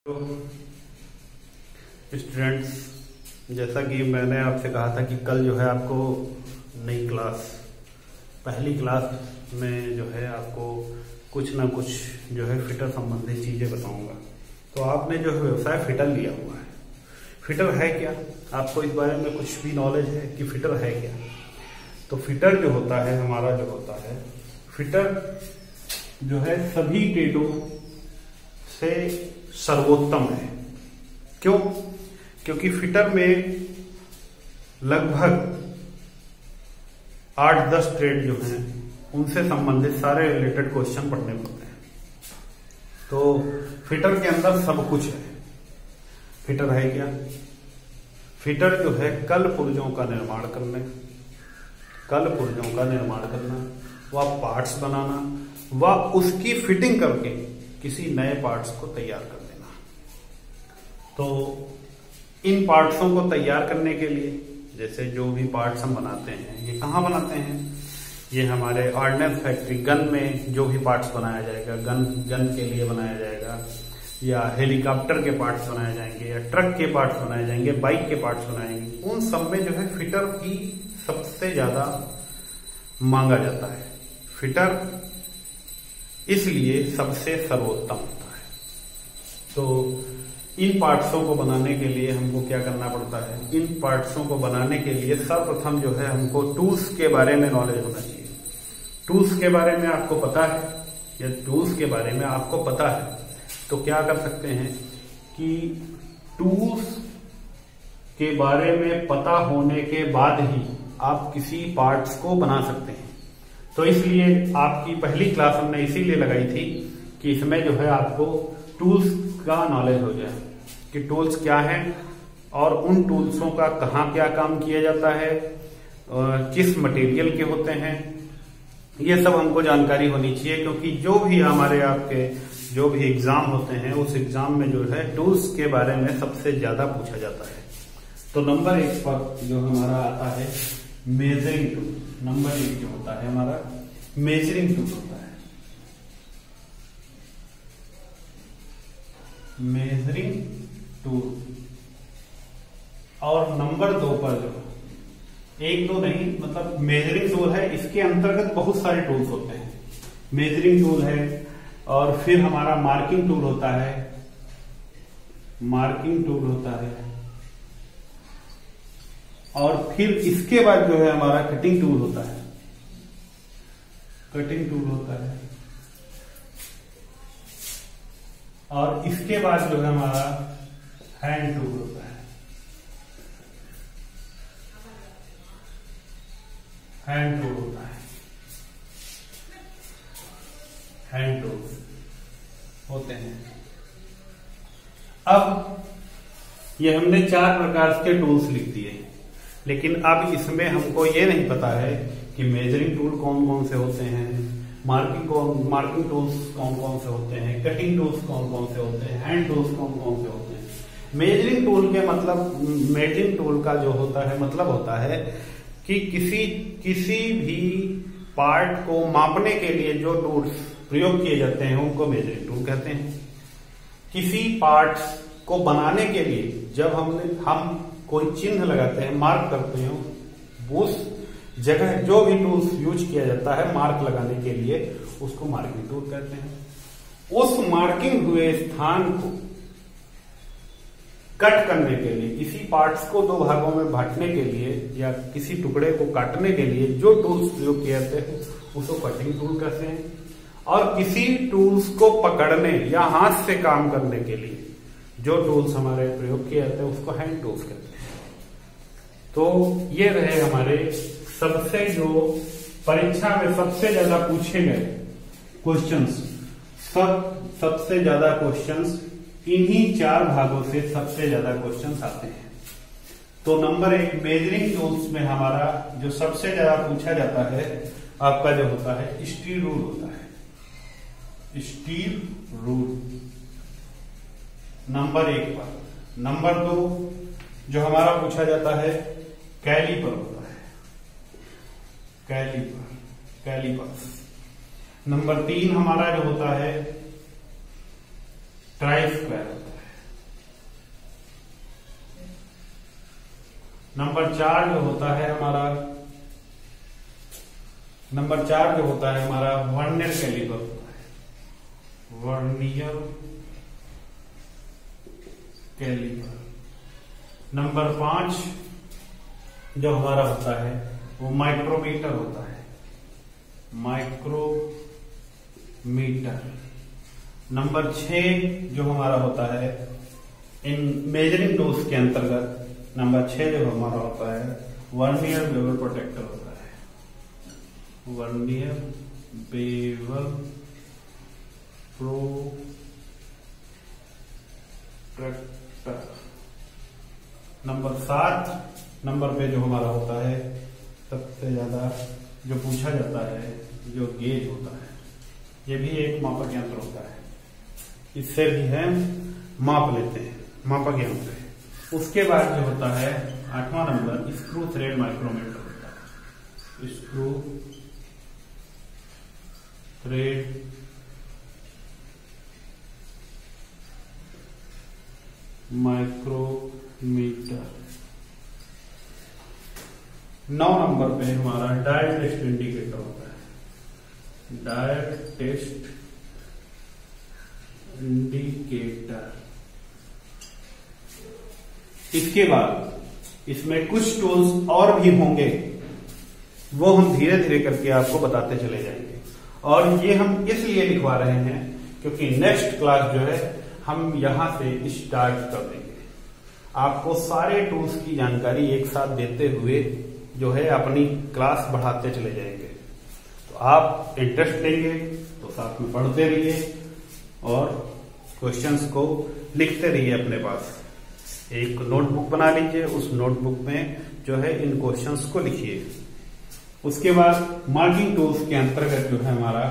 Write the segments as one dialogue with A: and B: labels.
A: तो स्टूडेंट्स, जैसा कि मैंने आपसे कहा था कि कल जो है आपको नई क्लास पहली क्लास में जो है आपको कुछ ना कुछ जो है फिटर संबंधित चीज़ें बताऊंगा। तो आपने जो है व्यवसाय फिटर लिया हुआ है। फिटर है क्या? आपको इस बारे में कुछ भी नॉलेज है कि फिटर है क्या? तो फिटर जो होता है हमारा जो होता है फिटर जो है सभी ट्रेडों से सर्वोत्तम है। क्यों? क्योंकि फिटर में लगभग 8-10 ट्रेड जो हैं उनसे संबंधित सारे रिलेटेड क्वेश्चन पढ़ने पड़ते हैं। तो फिटर के अंदर सब कुछ है। फिटर है क्या? फिटर जो है कल पुर्जों का निर्माण करना, वह पार्ट्स बनाना, वह उसकी फिटिंग करके किसी नए पार्ट्स को तैयार कर देना। तो इन पार्ट्सों को तैयार करने के लिए जैसे जो भी पार्ट्स हम बनाते हैं, ये कहाँ बनाते हैं? ये हमारे ऑर्डिनेंस फैक्ट्री, गन में जो भी पार्ट्स बनाया जाएगा, गन के लिए बनाया जाएगा, या हेलीकॉप्टर के पार्ट्स बनाए जाएंगे, या ट्रक के पार्ट्स बनाए जाएंगे, बाइक के पार्ट्स बनाएंगे, उन सब में जो है फिटर की सबसे ज्यादा मांगा जाता है। फिटर इसलिए सबसे सर्वोत्तम होता है। तो इन पार्ट्सों को बनाने के लिए हमको क्या करना पड़ता है? इन पार्ट्सों को बनाने के लिए सर्वप्रथम जो है हमको टूल्स के बारे में नॉलेज होना चाहिए। टूल्स के बारे में आपको पता है, या टूल्स के बारे में आपको पता है तो क्या कर सकते हैं कि टूल्स के बारे में पता होने के बाद ही आप किसी पार्ट्स को बना सकते हैं। तो इसलिए आपकी पहली क्लास हमने इसीलिए लगाई थी कि इसमें जो है आपको टूल्स का नॉलेज हो जाए कि टूल्स क्या हैं और उन टूल्सों का कहाँ क्या काम किया जाता है, किस मटेरियल के होते हैं, ये सब हमको जानकारी होनी चाहिए। क्योंकि जो भी हमारे आपके जो भी एग्जाम होते हैं उस एग्जाम में जो है टूल्स के बारे में सबसे ज्यादा पूछा जाता है। तो नंबर 1 पर जो हमारा आता है मेजरिंग टूल। नंबर 1 जो होता है हमारा मेजरिंग टूल होता है। Measuring tool. और नंबर 2 पर जो 1-2 नहीं, मतलब मेजरिंग टूल है, इसके अंतर्गत बहुत सारे टूल्स होते हैं। मेजरिंग टूल है, और फिर हमारा मार्किंग टूल होता है, और फिर इसके बाद जो है हमारा कटिंग टूल होता है, और इसके बाद जो है हमारा हैंड टूल होता है, हैंड टूल होते हैं। अब ये हमने 4 प्रकार के टूल्स लिख दिए, लेकिन अब इसमें हमको ये नहीं पता है कि मेजरिंग टूल कौन कौन से होते हैं, मार्किंग टूल्स कौन कौन से होते हैं, कटिंग टूल्स कौन कौन से होते हैं, हैंड टूल्स कौन कौन से होते हैं। मेजरिंग टूल का जो होता है मतलब होता है कि किसी भी पार्ट को मापने के लिए जो टूल्स प्रयोग किए जाते हैं उनको मेजरिंग टूल कहते हैं। किसी पार्ट्स को बनाने के लिए जब हम कोई चिन्ह लगाते हैं, मार्क करते हैं, उस जगह जो भी टूल्स यूज किया जाता है मार्क लगाने के लिए उसको मार्किंग टूल कहते हैं। उस मार्किंग हुए स्थान को कट करने के लिए, किसी पार्ट्स को 2 भागों में बांटने के लिए या किसी टुकड़े को काटने के लिए जो टूल्स प्रयोग किए जाते हैं उसको कटिंग टूल कहते हैं। और किसी टूल्स को पकड़ने या हाथ से काम करने के लिए जो टूल्स हमारे प्रयोग किए जाते हैं उसको हैंड टूल्स कहते हैं। तो ये रहे हमारे सबसे जो परीक्षा में सबसे ज्यादा पूछे गए क्वेश्चंस। सबसे ज्यादा क्वेश्चंस इन्हीं 4 भागों से सबसे ज्यादा क्वेश्चंस आते हैं। तो नंबर 1 मेजरिंग टूल्स में हमारा जो सबसे ज्यादा पूछा जाता है आपका जो होता है स्टील रूल होता है, स्टील रूल नंबर 1 पर। नंबर 2 जो हमारा पूछा जाता है कैलीपर होता है, कैलीपर्स। नंबर 3 हमारा जो होता है ट्राई स्क्वायर होता है, नंबर 4 जो होता है हमारा वर्नियर कैलिपर होता है। Vernier caliper. नंबर 5 जो हमारा होता है वो माइक्रोमीटर होता है। माइक्रोमीटर। नंबर 6 जो हमारा होता है इन मेजरिंग टूल्स के अंतर्गत, नंबर 6 जो हमारा होता है वर्नियर बेवल प्रोटेक्टर होता है। Vernier bevel protector. Number 7 number पे जो हमारा होता है सबसे ज्यादा जो पूछा जाता है जो गेज होता है, ये भी एक मापक यंत्र होता है। इससे भी हम माप लेते हैं, मापक यंत्र है। उसके बाद जो होता है 8वां नंबर स्क्रू थ्रेड माइक्रोमीटर होता है। Screw thread micrometer. 9 नंबर पे हमारा डायल टेस्ट इंडिकेटर होता है। Dial test indicator. इसके बाद इसमें कुछ टूल्स और भी होंगे, वो हम धीरे धीरे करके आपको बताते चले जाएंगे। और ये हम इसलिए लिखवा रहे हैं क्योंकि नेक्स्ट क्लास जो है हम यहां से स्टार्ट कर देंगे। आपको सारे टूल्स की जानकारी एक साथ देते हुए जो है अपनी क्लास बढ़ाते चले जाएंगे। तो आप इंटरेस्ट लेंगे तो साथ में पढ़ते रहिए और क्वेश्चंस को लिखते रहिए अपने पास। एक नोटबुक बना लीजिए, उस नोटबुक में जो है इन क्वेश्चंस को लिखिए। उसके बाद मार्किंग टूल्स के अंतर्गत जो है हमारा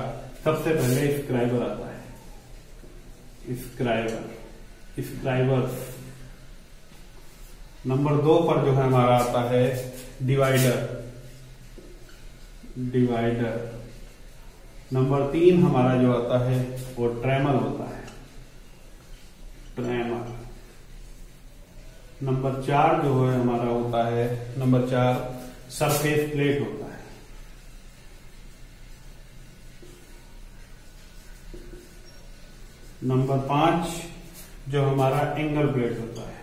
A: सबसे पहले स्क्राइबर आता है। स्क्राइबर। नंबर 2 पर जो है हमारा आता है डिवाइडर। नंबर 3 हमारा जो आता है वो ट्रेमर होता है। ट्रेमर। नंबर 4 जो है हमारा होता है, नंबर 4 सरफेस प्लेट होता है। नंबर 5 जो हमारा एंगल प्लेट होता है।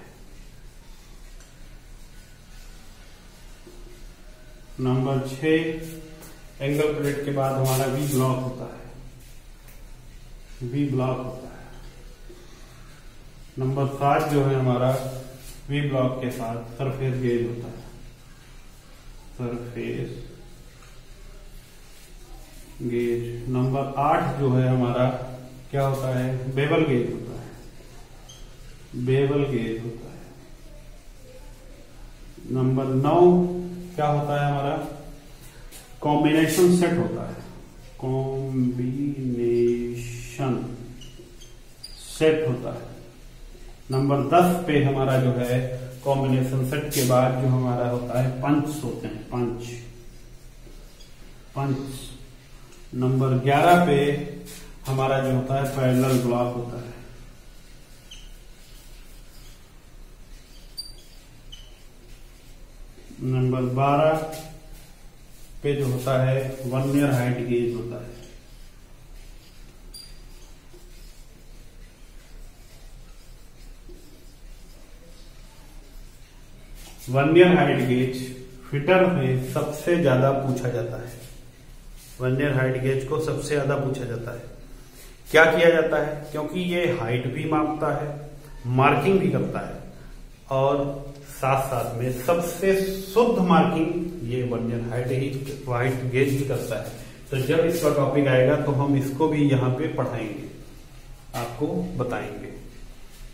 A: नंबर 6 एंगल प्लेट के बाद हमारा वी ब्लॉक होता है। नंबर 7 जो है हमारा वी ब्लॉक के साथ सरफेस गेज होता है। Surface gauge. नंबर 8 जो है हमारा क्या होता है, बेवल गेज होता है। नंबर 9 क्या होता है हमारा, कॉम्बिनेशन सेट होता है। नंबर 10 पे हमारा जो है कॉम्बिनेशन सेट के बाद जो हमारा होता है पंच होते हैं। पंच। नंबर 11 पे हमारा जो होता है पैरेलल ब्लॉक होता है। नंबर 12 पे जो होता है वर्नियर हाइट गेज होता है। वर्नियर हाइट गेज फिटर में सबसे ज्यादा पूछा जाता है। वर्नियर हाइट गेज को सबसे ज्यादा पूछा जाता है। क्या किया जाता है, क्योंकि ये हाइट भी मापता है, मार्किंग भी करता है और साथ साथ में सबसे शुद्ध मार्किंग ये वर्नियर हाइट गेज ही करता है। तो जब इसका टॉपिक आएगा तो हम इसको भी यहाँ पे पढ़ाएंगे, आपको बताएंगे।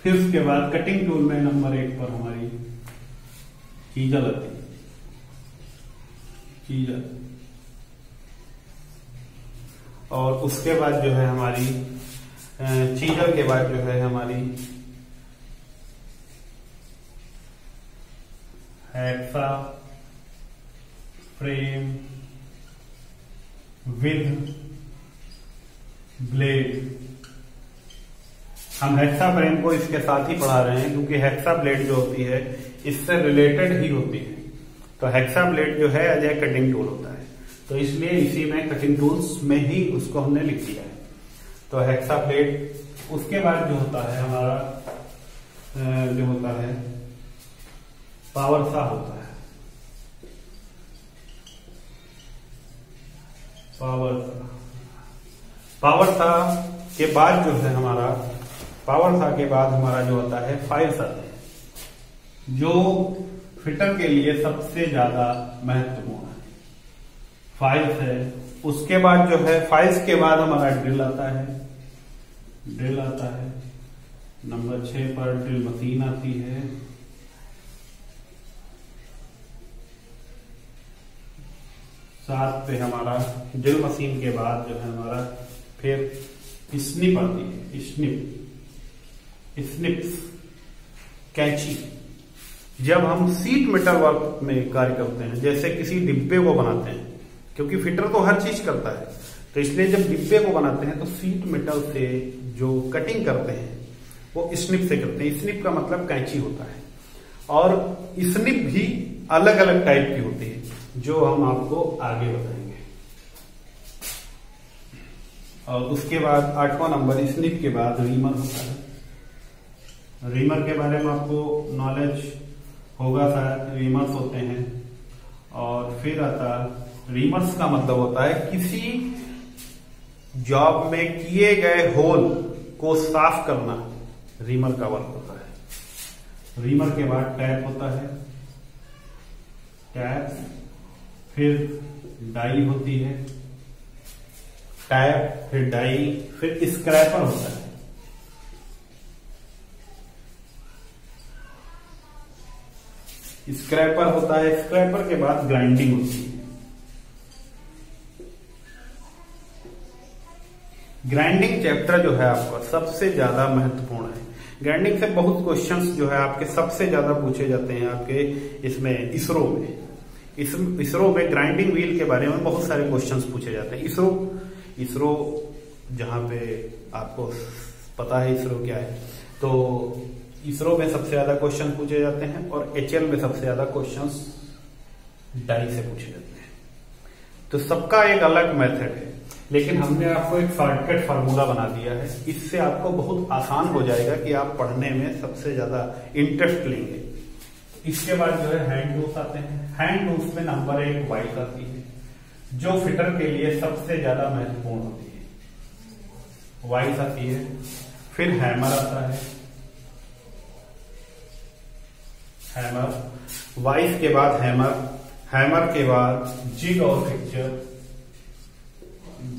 A: फिर उसके बाद कटिंग टूल में नंबर 1 पर हमारी चीजल आती है। और उसके बाद जो है हमारी चीजल के बाद जो है हमारी हैक्सा फ्रेम विद ब्लेड हम हेक्सा फ्रेम को इसके साथ ही पढ़ा रहे हैं क्योंकि हेक्सा ब्लेड जो होती है इससे रिलेटेड ही होती है। तो हेक्सा ब्लेड जो है एज ए कटिंग टूल होता है, तो इसलिए इसी में कटिंग टूल्स में ही उसको हमने लिख दिया है। तो हेक्सा ब्लेड। उसके बाद जो होता है हमारा जो होता है पावर सा होता है। पावर सा के बाद जो है हमारा पावर सा के बाद हमारा जो होता है फाइल्स आते हैं, जो फिटर के लिए सबसे ज्यादा महत्वपूर्ण है। फाइल्स है। उसके बाद जो है फाइल्स के बाद हमारा ड्रिल आता है। ड्रिल आता है। नंबर 6 पर ड्रिल मशीन आती है। सात पे हमारा ड्रिल मशीन के बाद जो है हमारा फिर स्निप आती है। स्निप्स कैंची। जब हम सीट मेटल वर्क में कार्य करते हैं, जैसे किसी डिब्बे को बनाते हैं, क्योंकि फिटर तो हर चीज करता है, तो इसलिए जब डिब्बे को बनाते हैं तो सीट मेटल से जो कटिंग करते हैं वो स्निप से करते हैं। स्निप का मतलब कैंची होता है, और स्निप भी अलग अलग टाइप की होती है जो हम आपको आगे बताएंगे। और उसके बाद 8वां नंबर स्निप के बाद रीमर होता है। रीमर के बारे में आपको नॉलेज होगा शायद, रीमर्स होते हैं। और फिर आता रीमर्स का मतलब होता है किसी जॉब में किए गए होल को साफ करना, रीमर का वर्क होता है। रीमर के बाद टैप होता है। टैप, फिर डाई होती है। टैप, फिर डाई, फिर स्क्रैपर होता है। स्क्रैपर होता है। स्क्रैपर के बाद ग्राइंडिंग होती है। ग्राइंडिंग चैप्टर जो है आपका सबसे ज्यादा महत्वपूर्ण है। ग्राइंडिंग से बहुत क्वेश्चंस जो है आपके सबसे ज्यादा पूछे जाते हैं आपके इसमें इसरो में। इसरो में ग्राइंडिंग व्हील के बारे में बहुत सारे क्वेश्चंस पूछे जाते हैं। इसरो जहां पे आपको पता है इसरो क्या है, तो इसरो में सबसे ज्यादा क्वेश्चन पूछे जाते हैं, और एचएल में सबसे ज्यादा क्वेश्चंस डाई से पूछे जाते हैं। तो सबका एक अलग मेथड है, लेकिन हमने आपको एक शॉर्टकट फार्मूला बना दिया है। इससे आपको बहुत आसान हो जाएगा कि आप पढ़ने में सबसे ज्यादा इंटरेस्ट लेंगे। इसके बाद जो है हैंड टूल्स आते हैं। हैंड टूल्स में नंबर 1 वाइस आती है, जो फिटर के लिए सबसे ज्यादा महत्वपूर्ण होती है। वाइस आती है। फिर हैमर आता है। हैमर, वाइस के बाद हैमर, हैमर के बाद जिग और fixture,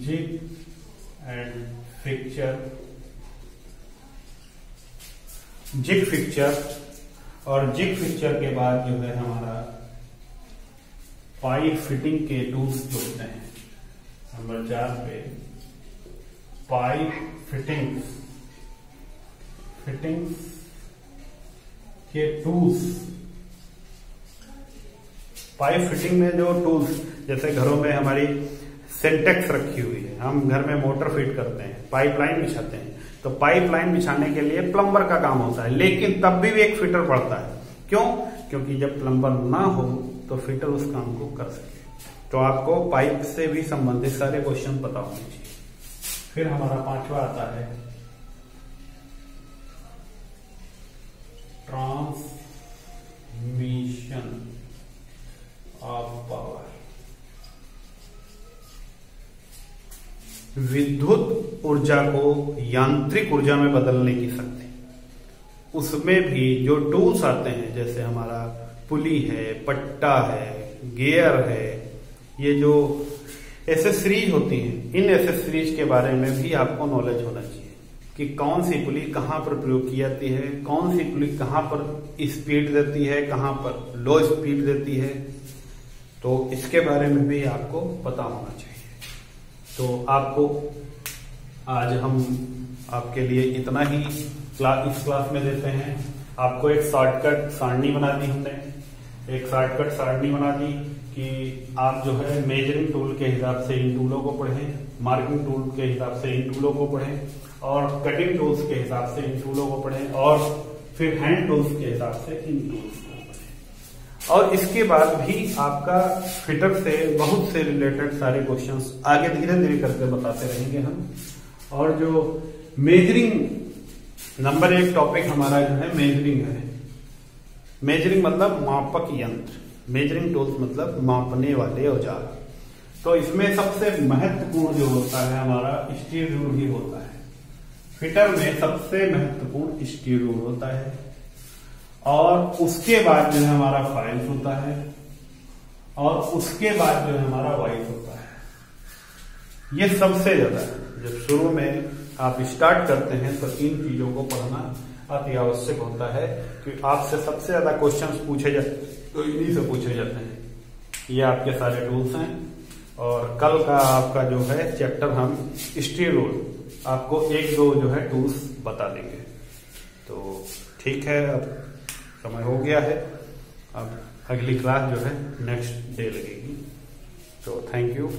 A: jig and fixture, jig fixture, और जिग फिक्चर के बाद जो है हमारा पाइप फिटिंग के टूल्स जो होते हैं। नंबर 4 पे पाइप फिटिंग्स के टूल्स। पाइप फिटिंग में जो टूल्स, जैसे घरों में हमारी सिंटेक्स रखी हुई है, हम घर में मोटर फिट करते हैं, पाइपलाइन बिछाते हैं, तो पाइपलाइन बिछाने के लिए प्लम्बर का काम होता है, लेकिन तब भी एक फिटर पड़ता है। क्यों? क्योंकि जब प्लम्बर ना हो तो फिटर उस काम को कर सके। तो आपको पाइप से भी संबंधित सारे क्वेश्चन पता होने चाहिए। फिर हमारा 5वां आता है ट्रांसमिशन ऑफ पावर। विद्युत ऊर्जा को यांत्रिक ऊर्जा में बदलने की शक्ति। उसमें भी जो टूल्स आते हैं, जैसे हमारा पुली है, पट्टा है, गियर है, ये जो एसेसरीज होती हैं, इन एसेसरीज के बारे में भी आपको नॉलेज होना चाहिए कि कौन सी पुली कहां पर प्रयोग की जाती है, कौन सी पुली कहां पर स्पीड देती है, कहां पर लो स्पीड देती है। तो इसके बारे में भी आपको पता होना चाहिए। तो आपको आज हम आपके लिए इतना ही इस क्लास में देते हैं। आपको एक शॉर्टकट सारणी बना दी हमने, एक शॉर्टकट सारणी बना दी कि आप जो है मेजरिंग टूल के हिसाब से इन टूलों को पढ़ें, मार्किंग टूल के हिसाब से इन टूलों को पढ़ें, और कटिंग टूल्स के हिसाब से इन टूलों को पढ़ें, और फिर हैंड टूल्स के हिसाब से इन टूल्स को पढ़ें। और इसके बाद भी आपका फिटर से बहुत से रिलेटेड सारे क्वेश्चंस आगे धीरे धीरे करके बताते रहेंगे हम। और जो मेजरिंग नंबर 1 टॉपिक हमारा जो है मेजरिंग है। मेजरिंग मतलब मापक यंत्र, मेजरिंग टूल्स मतलब मापने वाले औजार। तो इसमें सबसे महत्वपूर्ण जो होता है हमारा स्टील रूल ही होता है। फिटर में सबसे महत्वपूर्ण स्टील रूल होता है, और उसके बाद जो है हमारा फाइल्स होता है, और उसके बाद जो है हमारा वाइज होता है। ये सबसे ज्यादा जब शुरू में आप स्टार्ट करते हैं तो इन चीजों को पढ़ना अति आवश्यक होता है, क्योंकि आपसे सबसे ज्यादा क्वेश्चंस पूछे जाते तो इन्हीं से पूछे जाते हैं। ये आपके सारे टूल्स हैं, और कल का आपका जो है चैप्टर हम स्टील रूल आपको 1-2 जो है टूल्स बता देंगे। तो ठीक है, अब समय हो गया है, अब अगली क्लास जो है नेक्स्ट डे लगेगी। तो थैंक यू।